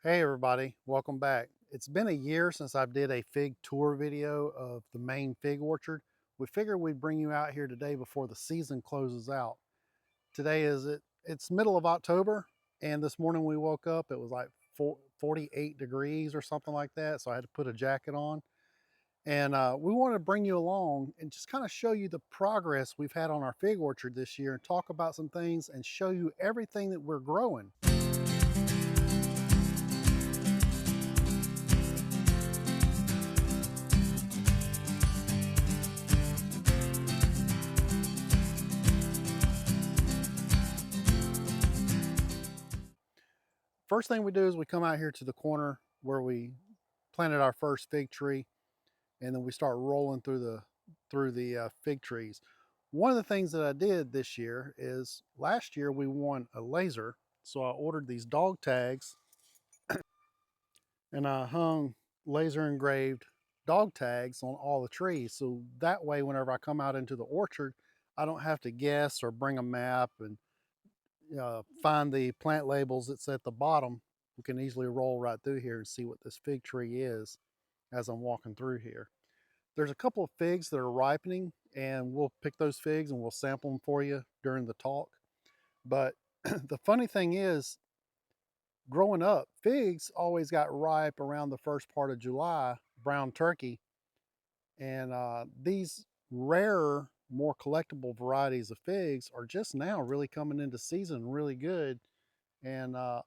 Hey everybody, welcome back. It's been a year since I did a fig tour video of the main fig orchard. We figured we'd bring you out here today before the season closes out. Today it's middle of October, and this morning we woke up, it was like 48 degrees or something like that, so I had to put a jacket on. And we want to bring you along and just kind of show you the progress we've had on our fig orchard this year and talk about some things and show you everything that we're growing. First thing we do is we come out here to the corner where we planted our first fig tree, and then we start rolling through the fig trees. One of the things that I did this year is last year we won a laser, so I ordered these dog tags and I hung laser engraved dog tags on all the trees. So that way, whenever I come out into the orchard, I don't have to guess or bring a map and find the plant labels that's at the bottom. We can easily roll right through here and see what this fig tree is as I'm walking through here. There's a couple of figs that are ripening, and we'll pick those figs and we'll sample them for you during the talk. But the funny thing is, growing up, figs always got ripe around the first part of July, brown turkey. And these rarer, more collectible varieties of figs are just now really coming into season really good. And I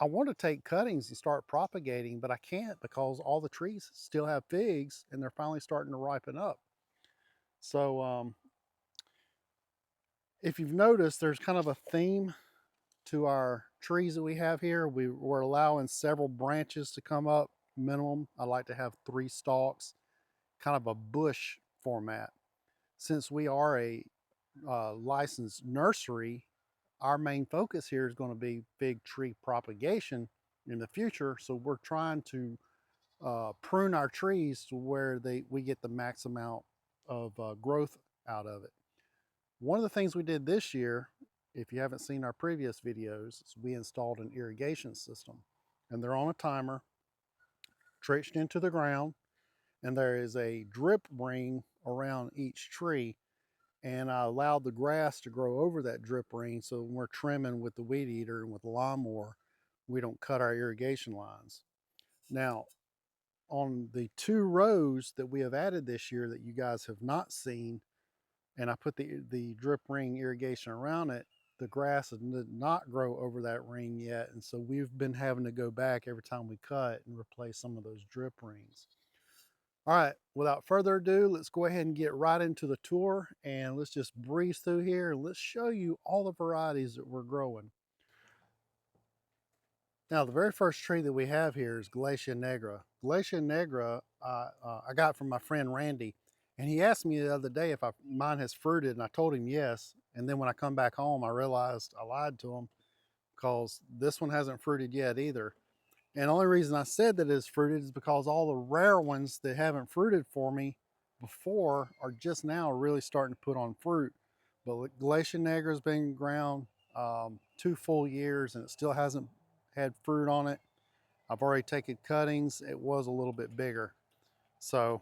want to take cuttings and start propagating, but I can't because all the trees still have figs and they're finally starting to ripen up. So if you've noticed, there's kind of a theme to our trees that we have here. We're allowing several branches to come up minimum. I like to have 3 stalks, kind of a bush format. Since we are a licensed nursery, our main focus here is going to be fig tree propagation in the future. So we're trying to prune our trees to where we get the max amount of growth out of it. One of the things we did this year, if you haven't seen our previous videos, is we installed an irrigation system. And they're on a timer, trenched into the ground, and there is a drip ring around each tree. And I allowed the grass to grow over that drip ring, so when we're trimming with the weed eater and with the lawnmower, we don't cut our irrigation lines. Now, on the 2 rows that we have added this year that you guys have not seen, and I put the drip ring irrigation around it, the grass did not grow over that ring yet, and so we've been having to go back every time we cut and replace some of those drip rings. All right, without further ado, let's go ahead and get right into the tour, and let's just breeze through here and let's show you all the varieties that we're growing. Now, the very first tree that we have here is Glacia Negra. Glacia Negra I got from my friend Randy, and he asked me the other day if mine has fruited, and I told him yes. And then when I come back home, I realized I lied to him because this one hasn't fruited yet either. And the only reason I said that it's fruited is because all the rare ones that haven't fruited for me before are just now really starting to put on fruit. But Glacia Negra has been ground 2 full years and it still hasn't had fruit on it. I've already taken cuttings. It was a little bit bigger. So,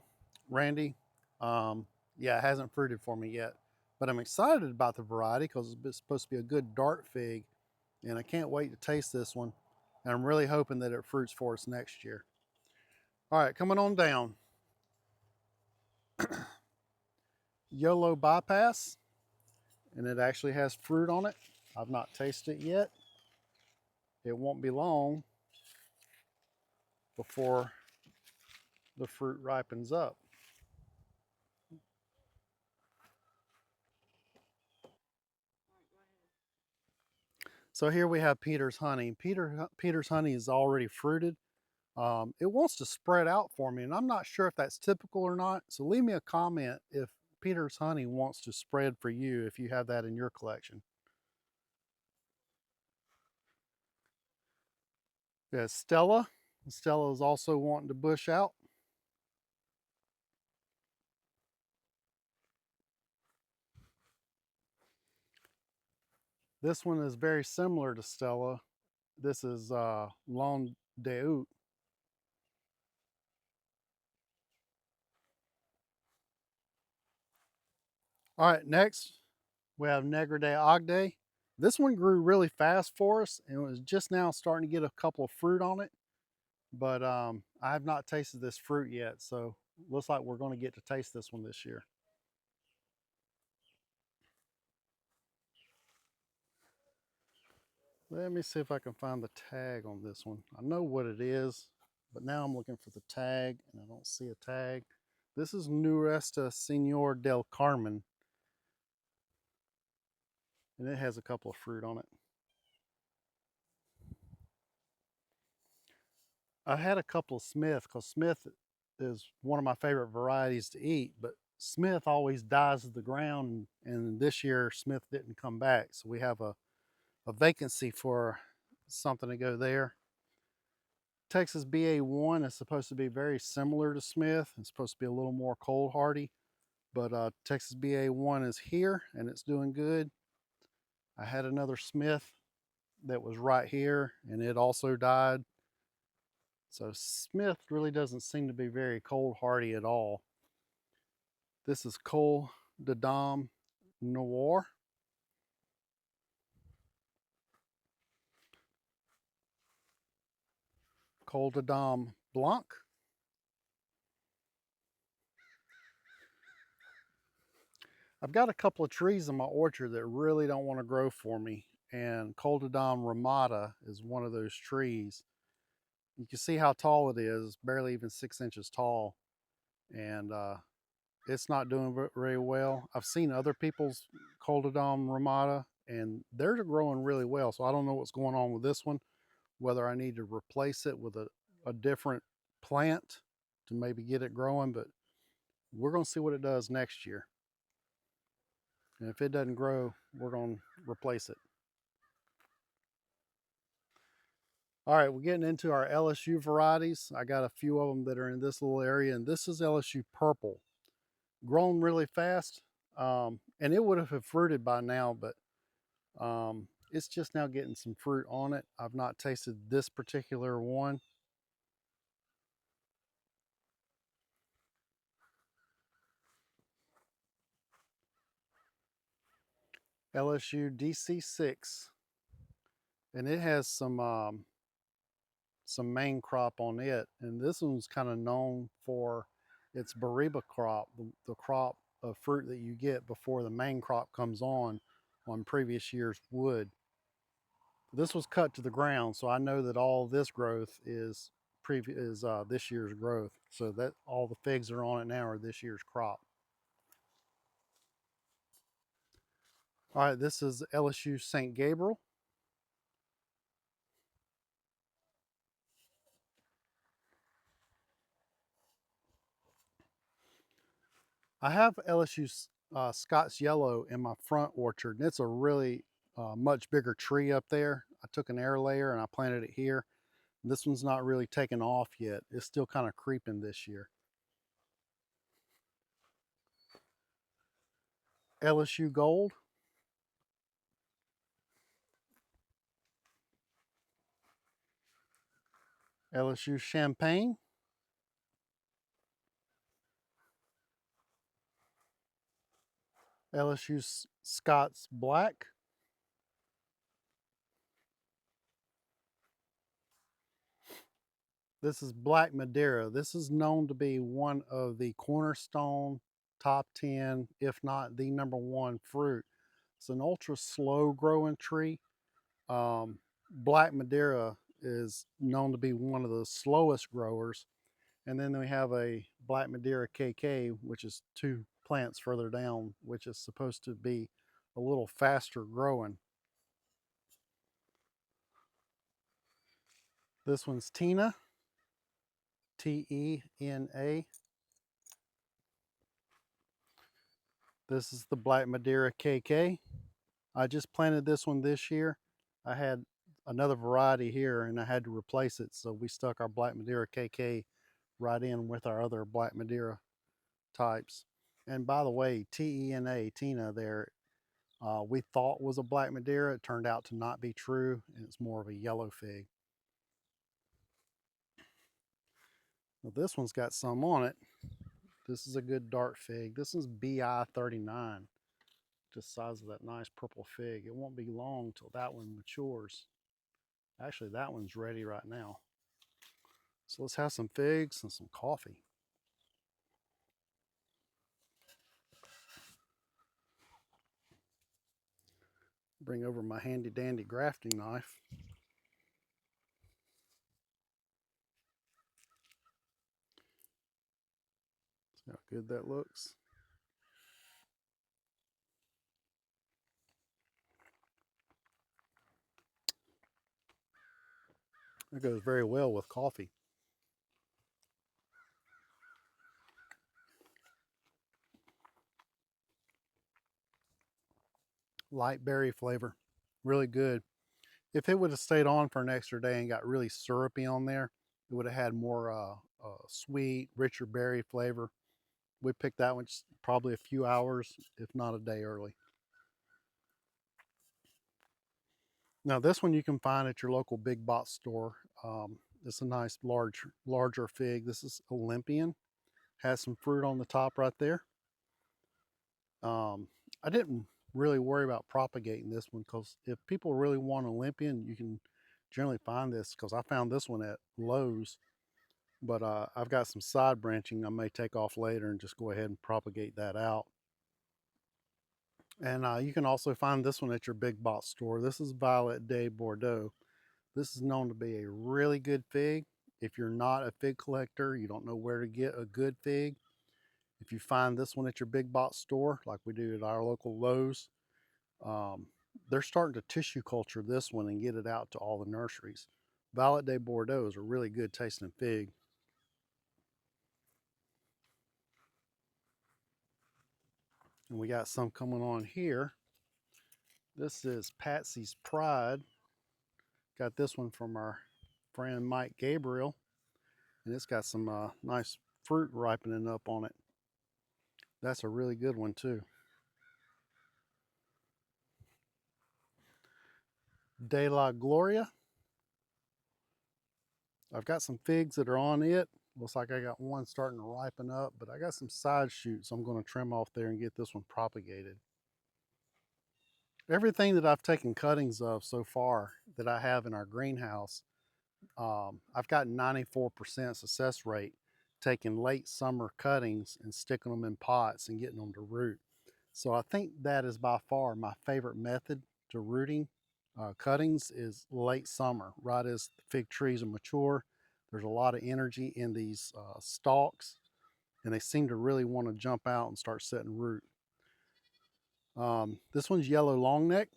Randy, yeah, it hasn't fruited for me yet. But I'm excited about the variety because it's supposed to be a good dart fig. And I can't wait to taste this one. And I'm really hoping that it fruits for us next year. All right, coming on down. Yellow bypass, and it actually has fruit on it. I've not tasted it yet. It won't be long before the fruit ripens up. So here we have Peter's honey. Peter's honey is already fruited. It wants to spread out for me, and I'm not sure if that's typical or not. So leave me a comment if Peter's honey wants to spread for you if you have that in your collection. There's Stella. Stella is also wanting to bush out. This one is very similar to Stella. This is Long de Oud. All right, next we have Negra OG. This one grew really fast for us and it was just now starting to get a couple of fruit on it. But I have not tasted this fruit yet, so looks like we're going to get to taste this one this year. Let me see if I can find the tag on this one. I know what it is, but now I'm looking for the tag and I don't see a tag. This is Nesta Senor del Carmen, and it has a couple of fruit on it. I had a couple of Smith because Smith is one of my favorite varieties to eat, but Smith always dies to the ground, and this year Smith didn't come back. So we have a vacancy for something to go there. Texas BA1 is supposed to be very similar to Smith. It's supposed to be a little more cold hardy, but Texas BA1 is here and it's doing good. I had another Smith that was right here and it also died. So Smith really doesn't seem to be very cold hardy at all. This is Col de Dom Noir. Col de Dom Blanc. I've got a couple of trees in my orchard that really don't want to grow for me, and Col de Dom Ramada is one of those trees. You can see how tall it is, barely even 6 inches tall, and it's not doing very well. I've seen other people's Col de Dom Ramada, and they're growing really well, so I don't know what's going on with this one, whether I need to replace it with a different plant to maybe get it growing, but we're going to see what it does next year. And if it doesn't grow, we're going to replace it. All right, we're getting into our LSU varieties. I got a few of them that are in this little area, and this is LSU Purple. Grown really fast, and it would have fruited by now, but it's just now getting some fruit on it. I've not tasted this particular one. LSU DC6, and it has some main crop on it, and this one's kind of known for its Bariba crop, the crop of fruit that you get before the main crop comes on previous year's wood. This was cut to the ground, so I know that all this growth is this year's growth. So that all the figs that are on it now are this year's crop. All right, this is LSU St. Gabriel. I have LSU Scott's Yellow in my front orchard, and it's a really much bigger tree up there. I took an air layer and I planted it here. This one's not really taken off yet. It's still kind of creeping this year. LSU Gold. LSU Champagne. LSU Scott's Black. This is Black Madira. This is known to be one of the cornerstone top 10, if not the #1 fruit. It's an ultra slow growing tree. Black Madira is known to be one of the slowest growers. And then we have a Black Madira KK, which is 2 plants further down, which is supposed to be a little faster growing. This one's Tina, Tena. This is the Black Madira KK. I just planted this one this year. I had another variety here and I had to replace it. So we stuck our Black Madira KK right in with our other Black Madira types. And by the way, Tina there, We thought was a black Madira. It turned out to not be true, and it's more of a yellow fig. Well, this one's got some on it. This is a good dark fig. This is BI 39, just the size of that nice purple fig. It won't be long till that one matures. Actually, that one's ready right now. So let's have some figs and some coffee. Bring over my handy dandy grafting knife. See how good that looks. It goes very well with coffee. Light berry flavor, really good. If it would have stayed on for an extra day and got really syrupy on there, it would have had more sweet, richer berry flavor. We picked that one probably a few hours, if not a day early. Now this one you can find at your local big box store. It's a nice larger fig. This is Olympian. Has some fruit on the top right there. I didn't really worry about propagating this one because if people really want Olympian, you can generally find this, because I found this one at Lowe's. But I've got some side branching I may take off later and just go ahead and propagate that out. And you can also find this one at your big box store. This is Violet de Bordeaux. This is known to be a really good fig. If you're not a fig collector, you don't know where to get a good fig, if you find this one at your big box store, like we do at our local Lowe's, they're starting to tissue culture this one and get it out to all the nurseries. Violet de Bordeaux is a really good tasting fig. And we got some coming on here. This is Patsy's Pride. Got this one from our friend Mike Gabriel. And it's got some nice fruit ripening up on it. That's a really good one too. De la Gloria. I've got some figs that are on it. Looks like I got one starting to ripen up, but I got some side shoots I'm going to trim off there and get this one propagated. Everything that I've taken cuttings of so far that I have in our greenhouse, I've got 94% success rate taking late summer cuttings and sticking them in pots and getting them to root. So I think that is by far my favorite method to rooting cuttings is late summer, right as the fig trees are mature. There's a lot of energy in these stalks, and they seem to really want to jump out and start setting root. This one's yellow long neck.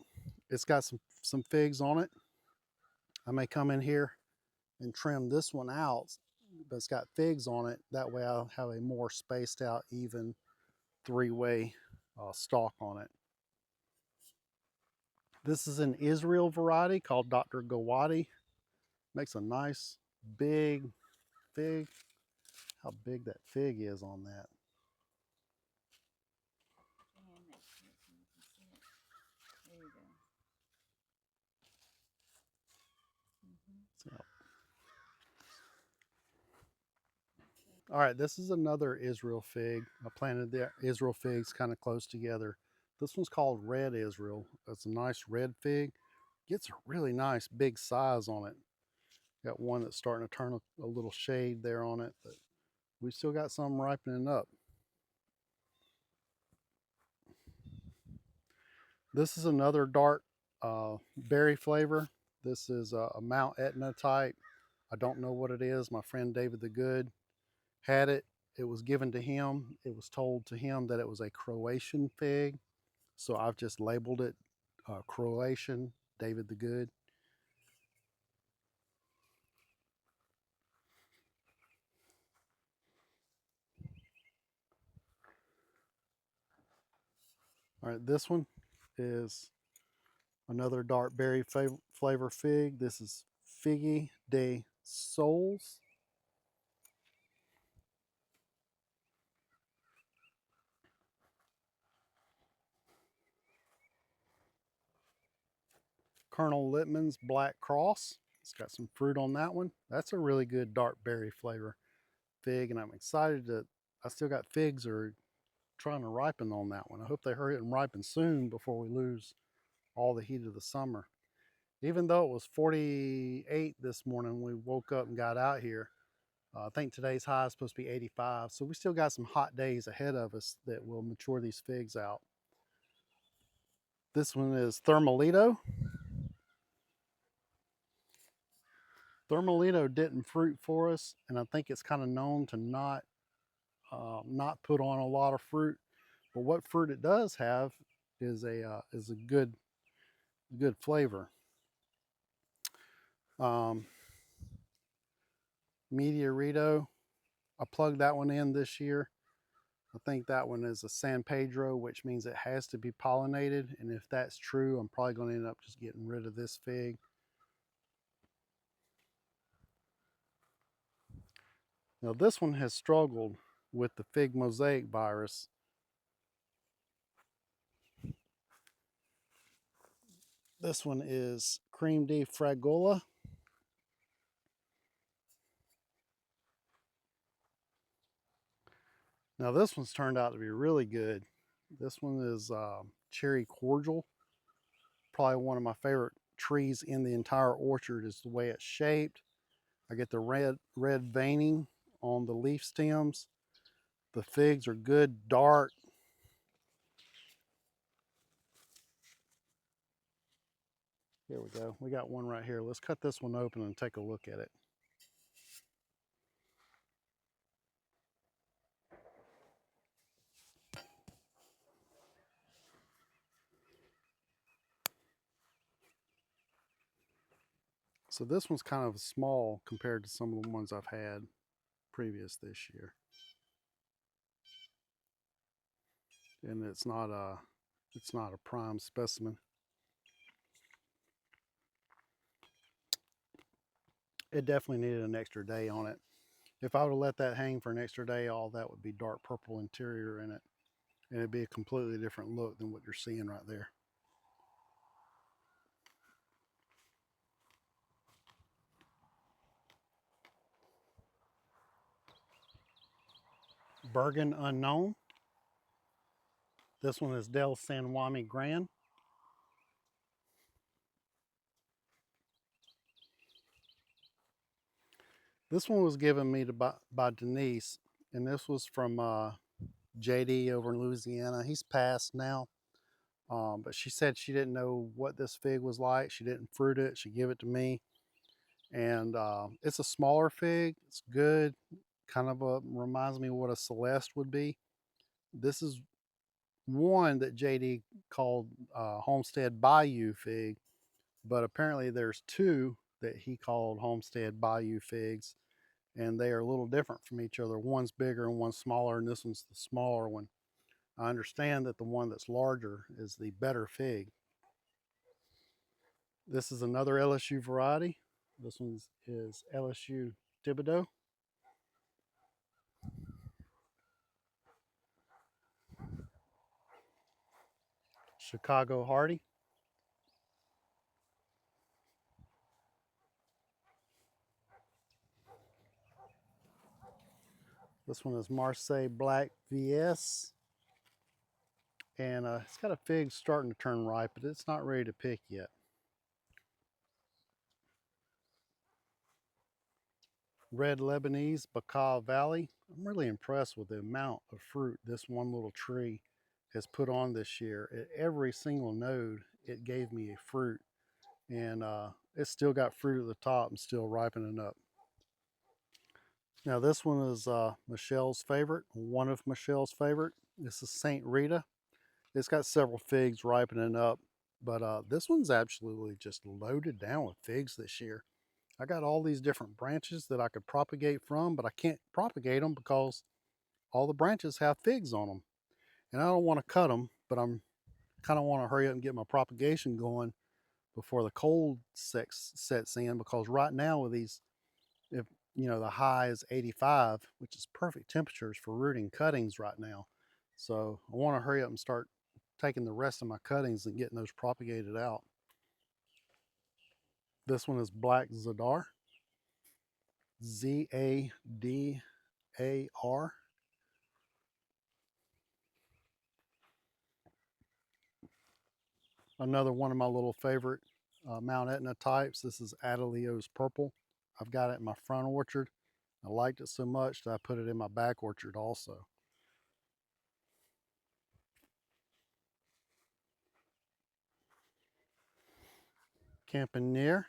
It's got some figs on it. I may come in here and trim this one out, but it's got figs on it. That way I'll have a more spaced out, even three-way stalk on it. This is an Israel variety called Dr. Gawadi. Makes a nice big fig. How big that fig is on that. There you go. So, all right, this is another Israel fig. I planted the Israel figs kind of close together. This one's called Red Israel. It's a nice red fig. Gets a really nice big size on it. Got one that's starting to turn a little shade there on it, but we still got some ripening up. This is another dark berry flavor. This is a Mount Etna type. I don't know what it is. My friend David the Good had it. It was given to him. It was told to him that it was a Croatian fig. So I've just labeled it Croatian David the Good. All right, this one is another dark berry flavor fig. This is Figgy de Soles. Colonel Littman's Black Cross. It's got some fruit on that one. That's a really good dark berry flavor fig, and I'm excited that I still got figs that are trying to ripen on that one. I hope they hurry and ripen soon before we lose all the heat of the summer. Even though it was 48 this morning, we woke up and got out here. I think today's high is supposed to be 85, so we still got some hot days ahead of us that will mature these figs out. This one is Thermalito. Thermalito didn't fruit for us, and I think it's kind of known to not put on a lot of fruit. But what fruit it does have is a good flavor. Media Rita, I plugged that one in this year. I think that one is a San Pedro, which means it has to be pollinated. And if that's true, I'm probably going to end up just getting rid of this fig. Now this one has struggled with the fig mosaic virus. This one is Cream de Fragola. Now this one's turned out to be really good. This one is Cherry Cordial. Probably one of my favorite trees in the entire orchard is the way it's shaped. I get the red veining on the leaf stems. The figs are good, dark. Here we go. We got one right here. Let's cut this one open and take a look at it. So this one's kind of small compared to some of the ones I've had previous this year. And it's not a prime specimen. It definitely needed an extra day on it. If I would have let that hang for an extra day, all that would be dark purple interior in it. And it'd be a completely different look than what you're seeing right there. Bergen Unknown. This one is Del San Juan Grand. This one was given me by Denise, and this was from JD over in Louisiana. He's passed now, but she said she didn't know what this fig was like. She didn't fruit it. She gave it to me, and it's a smaller fig. It's good. Kind of reminds me of what a Celeste would be. This is one that JD called Homestead Bayou fig, but apparently there's two that he called Homestead Bayou figs, and they are a little different from each other. One's bigger and one's smaller, and this one's the smaller one. I understand that the one that's larger is the better fig. This is another LSU variety. This one is LSU Thibodeau. Chicago Hardy. This one is Marcel Black VS. And it's got a fig starting to turn ripe, but it's not ready to pick yet. Red Lebanese Baca Valley. I'm really impressed with the amount of fruit this one little tree has put on this year. At every single node, it gave me a fruit, and it's still got fruit at the top and still ripening up. Now this one is Michelle's favorite, one of Michelle's favorite. This is St. Rita. It's got several figs ripening up, but this one's absolutely just loaded down with figs this year. I got all these different branches that I could propagate from, but I can't propagate them because all the branches have figs on them. And I don't want to cut them, but I'm kind of want to hurry up and get my propagation going before the cold sets in, because right now with these, if you know, the high is 85, which is perfect temperatures for rooting cuttings right now. So I want to hurry up and start taking the rest of my cuttings and getting those propagated out. This one is Black Zadar. Z-A-D-A-R. Another one of my little favorite Mount Etna types. This is Adeleo's Purple. I've got it in my front orchard. I liked it so much that I put it in my back orchard also. Campanier.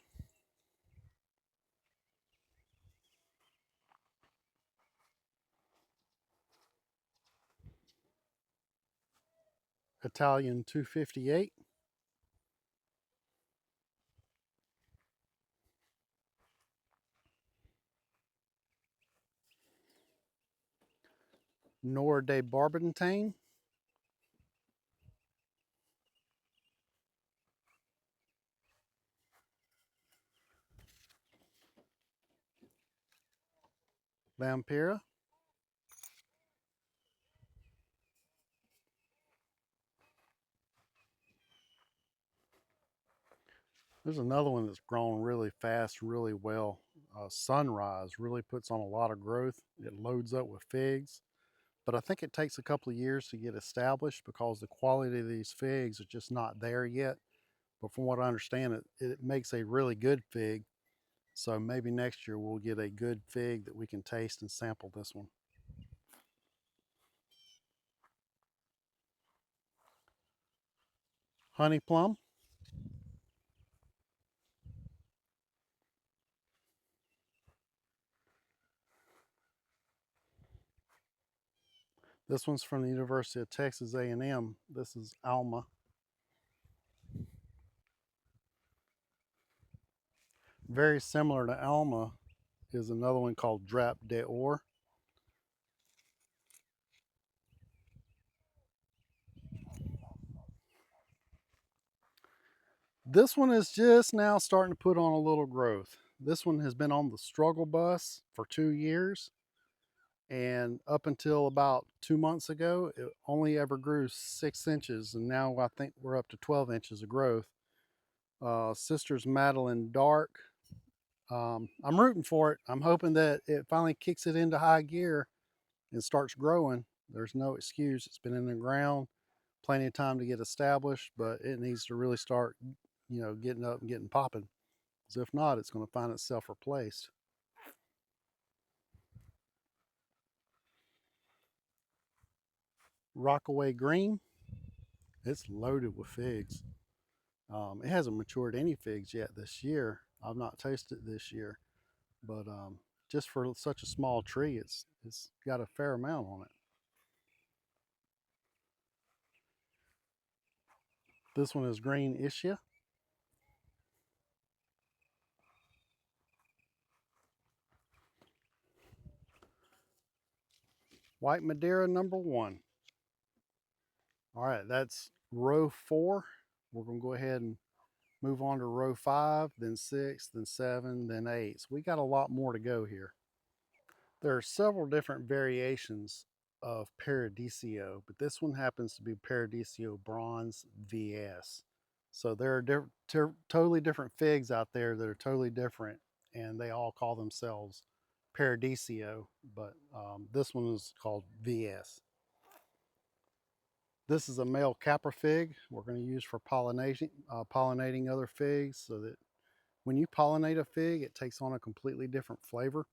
Italian 258. Nor de Barbentane. Vampira. There's another one that's grown really fast, really well. Sunrise really puts on a lot of growth. It loads up with figs, but I think it takes a couple of years to get established because the quality of these figs are just not there yet. But from what I understand, it makes a really good fig. So maybe next year we'll get a good fig that we can taste and sample this one. Honey plum. This one's from the University of Texas A&M. This is Alma. Very similar to Alma is another one called Drap d'Or. This one is just now starting to put on a little growth. This one has been on the struggle bus for 2 years. And up until about 2 months ago, it only ever grew 6 inches. And now I think we're up to 12 inches of growth. Sister's Madeline Dark. I'm rooting for it. I'm hoping that it finally kicks it into high gear and starts growing. There's no excuse. It's been in the ground, plenty of time to get established, but it needs to really start, getting up and getting popping. Because if not, it's going to find itself replaced. Rockaway Green. It's loaded with figs. It hasn't matured any figs yet this year. I've not tasted it this year, but just for such a small tree, it's got a fair amount on it. This one is Green Ischia. White Madira #1. All right, that's row 4. We're going to go ahead and move on to row 5, then 6, then 7, then 8. So we got a lot more to go here. There are several different variations of Paradisio, but this one happens to be Paradisio Bronze VS. So there are totally different figs out there that are totally different, and they all call themselves Paradisio, but this one is called VS. This is a male capra fig we're going to use for pollinating other figs, so that when you pollinate a fig, it takes on a completely different flavor.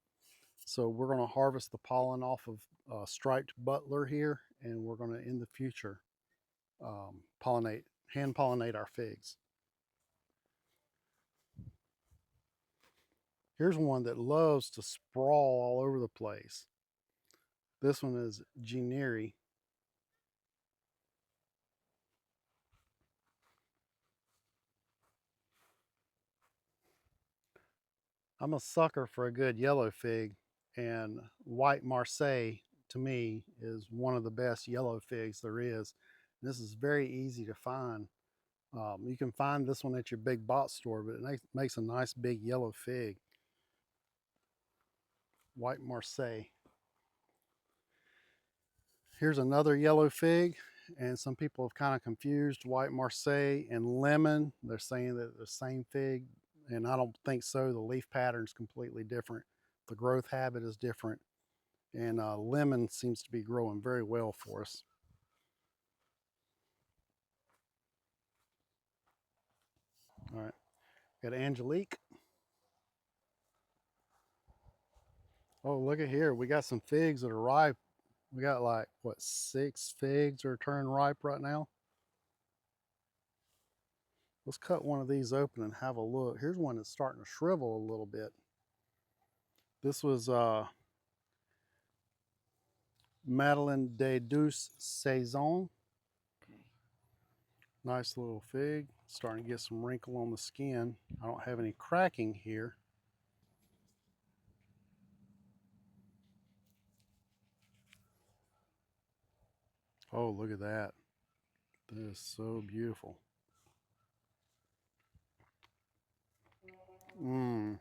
So we're going to harvest the pollen off of striped butler here, and we're going to, in the future, hand pollinate our figs. Here's one that loves to sprawl all over the place. This one is Generi. I'm a sucker for a good yellow fig, and white Marcel to me is one of the best yellow figs there is. This is very easy to find. You can find this one at your big box store, but it makes a nice big yellow fig. White Marcel. Here's another yellow fig, and some people have kind of confused white Marcel and lemon. They're saying that the same fig. and I don't think so. The leaf pattern is completely different. The growth habit is different, and lemon seems to be growing very well for us. All right, got Angelique. Oh, look at here. We got some figs that are ripe. We got like, what, 6 figs are turning ripe right now. Let's cut one of these open and have a look. Here's one that's starting to shrivel a little bit. This was Madeleine de Douce Saison. Okay. Nice little fig. Starting to get some wrinkle on the skin. I don't have any cracking here. Oh, look at that. That is so beautiful. Mmm.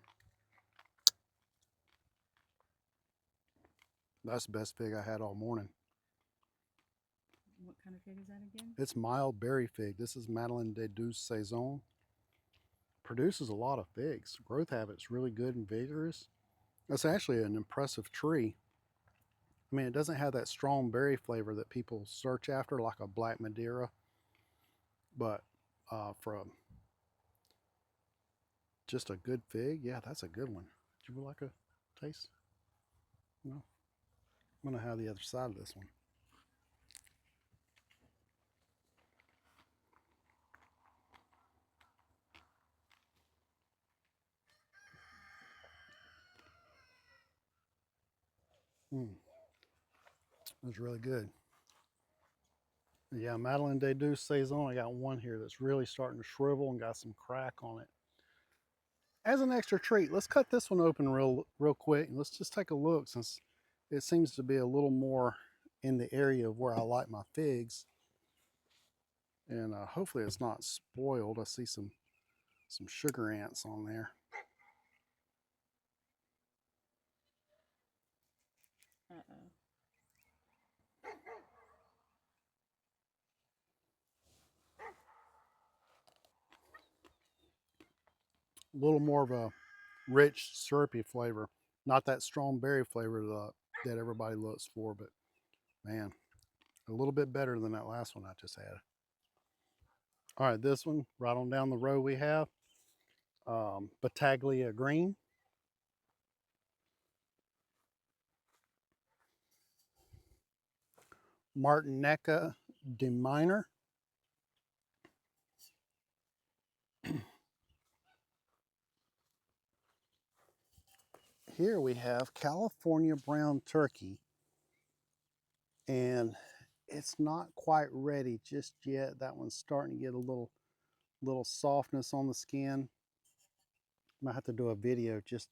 That's the best fig I had all morning. What kind of fig is that again? It's mild berry fig. This is Madeleine de Douce Saison. Produces a lot of figs. Growth habit's really good and vigorous. That's actually an impressive tree. I mean, it doesn't have that strong berry flavor that people search after, like a black Madira. But from just a good fig, yeah, that's a good one. Would you like a taste? No. I'm gonna have the other side of this one. That's really good. Yeah, Madeleine de Douce Saison. I got one here that's really starting to shrivel and got some crack on it. As an extra treat, let's cut this one open real quick and let's just take a look, since it seems to be a little more in the area of where I like my figs. And hopefully it's not spoiled. I see some sugar ants on there. Uh-oh. A little more of a rich, syrupy flavor. Not that strong berry flavor that everybody looks for, but man, a little bit better than that last one I just had. All right, this one, right on down the row we have Battaglia Green. Martineca de Minor. Here we have California Brown Turkey, and it's not quite ready just yet. That one's starting to get a little softness on the skin. I might have to do a video just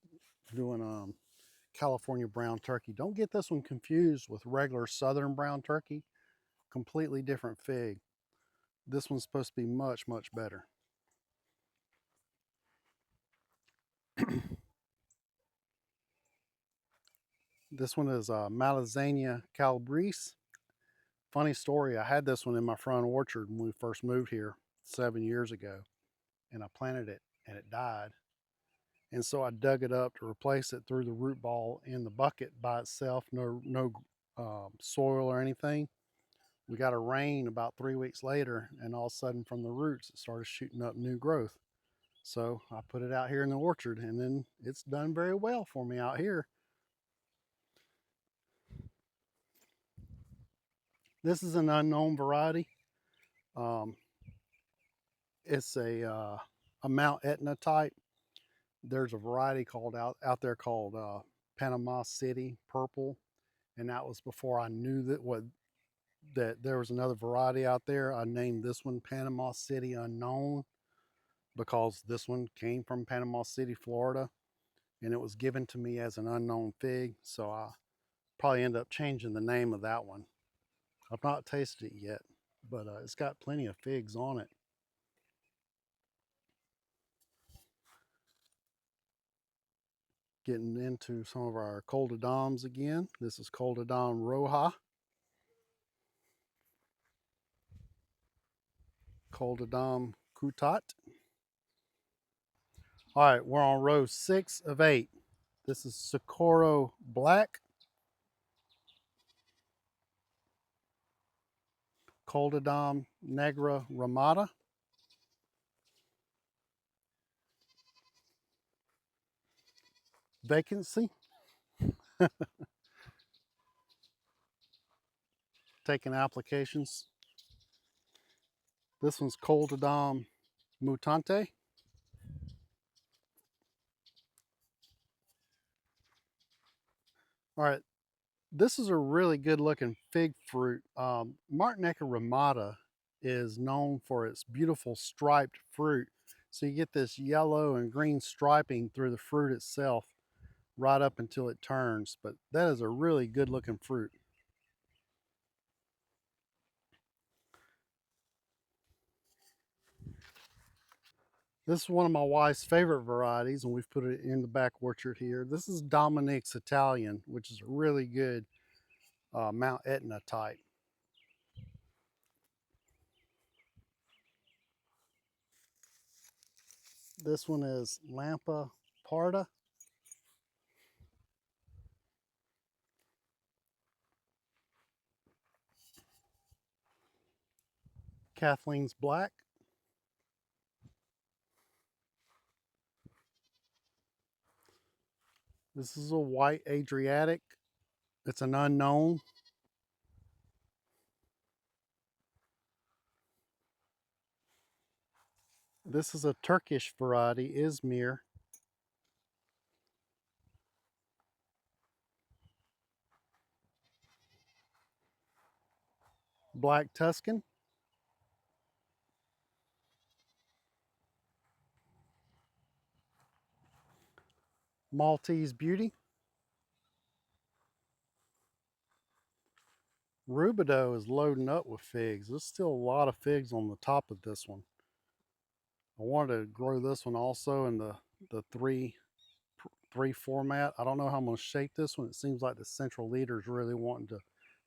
doing California Brown Turkey. Don't get this one confused with regular Southern Brown Turkey. Completely different fig. This one's supposed to be much better. This one is Malazania calabrese. Funny story, I had this one in my front orchard when we first moved here 7 years ago, and I planted it and it died. And so I dug it up to replace it, threw the root ball in the bucket by itself, no soil or anything. We got a rain about 3 weeks later, and all of a sudden from the roots it started shooting up new growth. So I put it out here in the orchard, and then it's done very well for me out here. This is an unknown variety. It's a Mount Etna type. There's a variety called out there called Panama City Purple, and that was before I knew that there was another variety out there. I named this one Panama City Unknown because this one came from Panama City, Florida, and it was given to me as an unknown fig. So I probably end up changing the name of that one. I've not tasted it yet, but it's got plenty of figs on it. Getting into some of our Coldadams again. This is Coldadam Roja. Coldadam Cutat. All right, we're on row 6 of 8. This is Socorro Black, Coldodom Negra Ramada, Vacancy, taking applications. This one's Coldodom Mutante. All right, this is a really good looking fig fruit. Martinica ramata is known for its beautiful striped fruit. So you get this yellow and green striping through the fruit itself right up until it turns. But that is a really good looking fruit. This is one of my wife's favorite varieties, and we've put it in the back orchard here. This is Dominics Italian, which is a really good Mount Etna type. This one is Lampa Parda. Kathleen's Black. This is a white Adriatic. It's an unknown. This is a Turkish variety, Izmir. Black Tuscan. Maltese Beauty. Rubidoux is loading up with figs. There's still a lot of figs on the top of this one. I wanted to grow this one also in the three format. I don't know how I'm going to shape this one. It seems like the central leader is really wanting to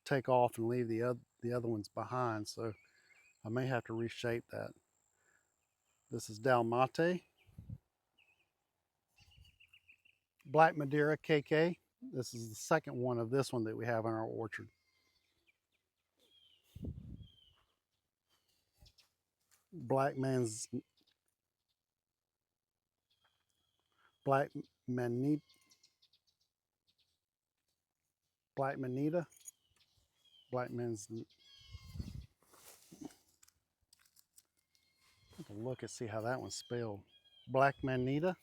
take off and leave the other ones behind. So I may have to reshape that. This is Dalmate. Black Madira KK. This is the second one of this one that we have in our orchard. Black man's Black Manita. Black Manita. Black man's. Look and see how that one's spelled. Black Manita.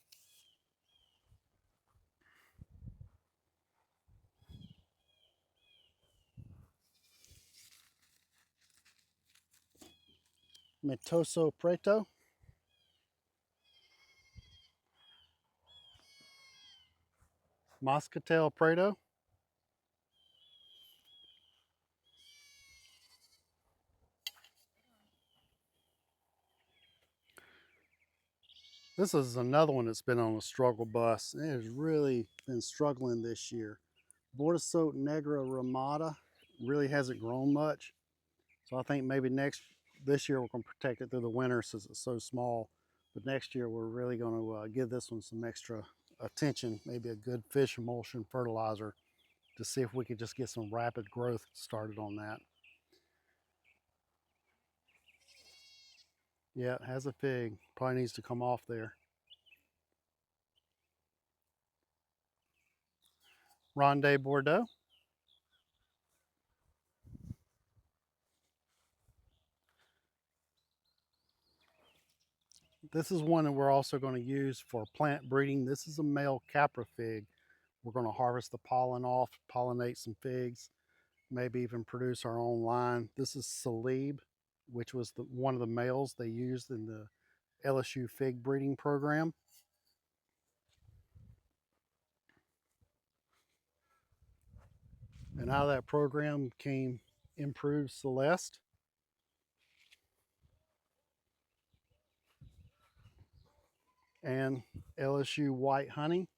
Metoso Preto. Moscatel Preto. This is another one that's been on a struggle bus. It has really been struggling this year. Paradisio Negra Ramada really hasn't grown much. So I think maybe this year we're going to protect it through the winter since it's so small. But next year we're really going to give this one some extra attention, maybe a good fish emulsion fertilizer to see if we could just get some rapid growth started on that. Yeah, it has a fig. Probably needs to come off there. Ronde Bordeaux. This is one that we're also going to use for plant breeding. This is a male Capra fig. We're going to harvest the pollen off, pollinate some figs, maybe even produce our own line. This is Salib, which was one of the males they used in the LSU fig breeding program. And out of that program came improved Celeste. And LSU White Honey,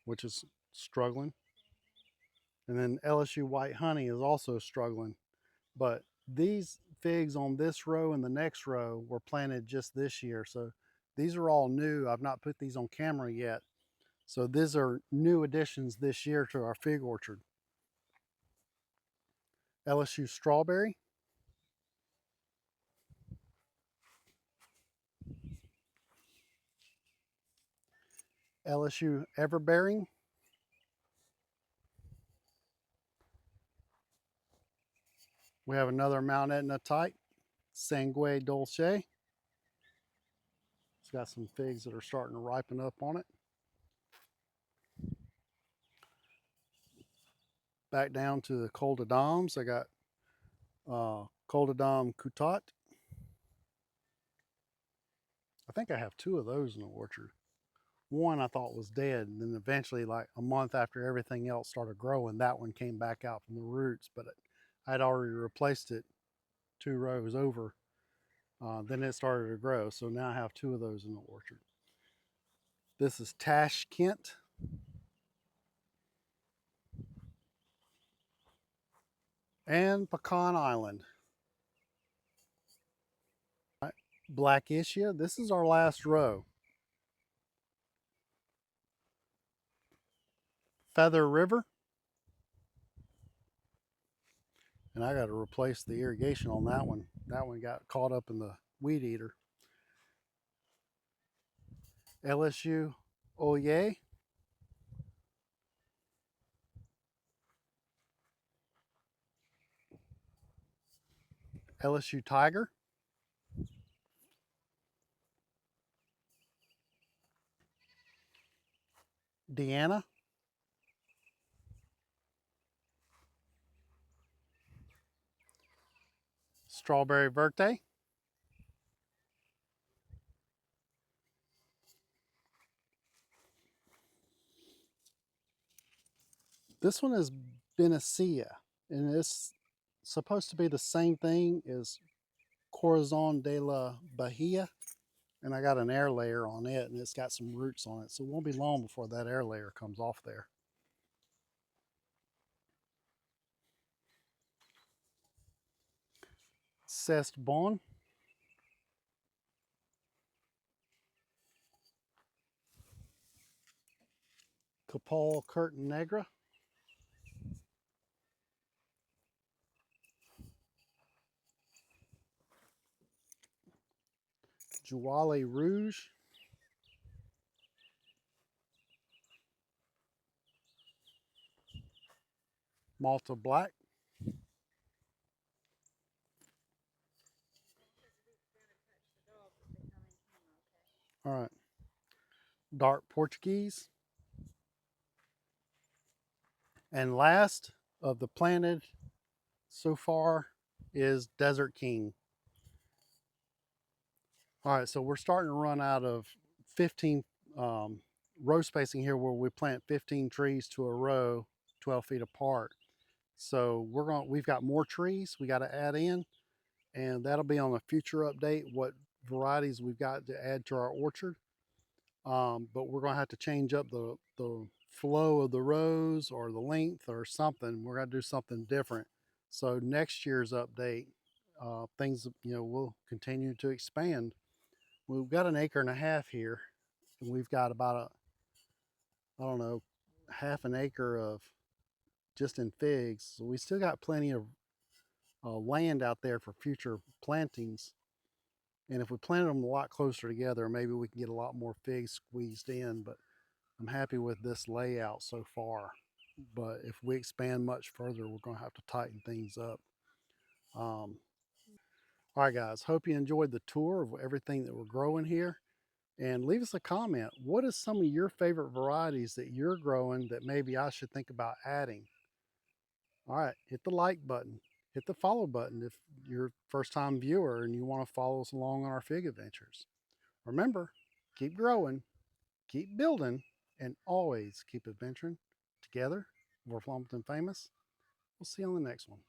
which is struggling. And then LSU White Honey is also struggling. But these figs on this row and the next row were planted just this year. So These are all new. I've not put these on camera yet. So these are new additions this year to our fig orchard. LSU Strawberry. LSU Everbearing. We have another Mount Etna type, Sangue Dolce. It's got some figs that are starting to ripen up on it. Back down to the Col de Dames, I got Col de Dame Coutot. I think I have two of those in the orchard. One I thought was dead, and then eventually, like a month after everything else started growing, that one came back out from the roots, but I'd already replaced it 2 rows over. Then it started to grow, so now I have 2 of those in the orchard. This is Tashkent. And Pecan Island. Black Ischia, this is our last row. Feather River. And I got to replace the irrigation on that one. That one got caught up in the weed eater. LSU Oye. LSU Tiger. Deanna. Strawberry Verte. This one is Benicia, and it's supposed to be the same thing as Corazon de la Bahia. And I got an air layer on it, and it's got some roots on it, so it won't be long before that air layer comes off there. Cest Bon. Capal Curtain Negra. Jouale Rouge. Malta Black. All right. Dark Portuguese. And last of the planted so far is Desert King. All right, so we're starting to run out of 15 row spacing here where we plant 15 trees to a row, 12 feet apart. So we've got more trees we got to add in, and that'll be on a future update what varieties we've got to add to our orchard. But we're going to have to change up the flow of the rows or the length or something. We're going to do something different. So next year's update, things will continue to expand. We've got an acre and a half here, and we've got about I don't know, half an acre of just in figs. So we still got plenty of land out there for future plantings. And if we planted them a lot closer together, maybe we can get a lot more figs squeezed in. But I'm happy with this layout so far. But if we expand much further, we're going to have to tighten things up. All right, guys, hope you enjoyed the tour of everything that we're growing here. And leave us a comment. What is some of your favorite varieties that you're growing that maybe I should think about adding? All right, hit the like button. Hit the follow button if you're a first time viewer and you want to follow us along on our fig adventures. Remember, keep growing, keep building, and always keep adventuring. Together, we're Flumpton Famous. We'll see you on the next one.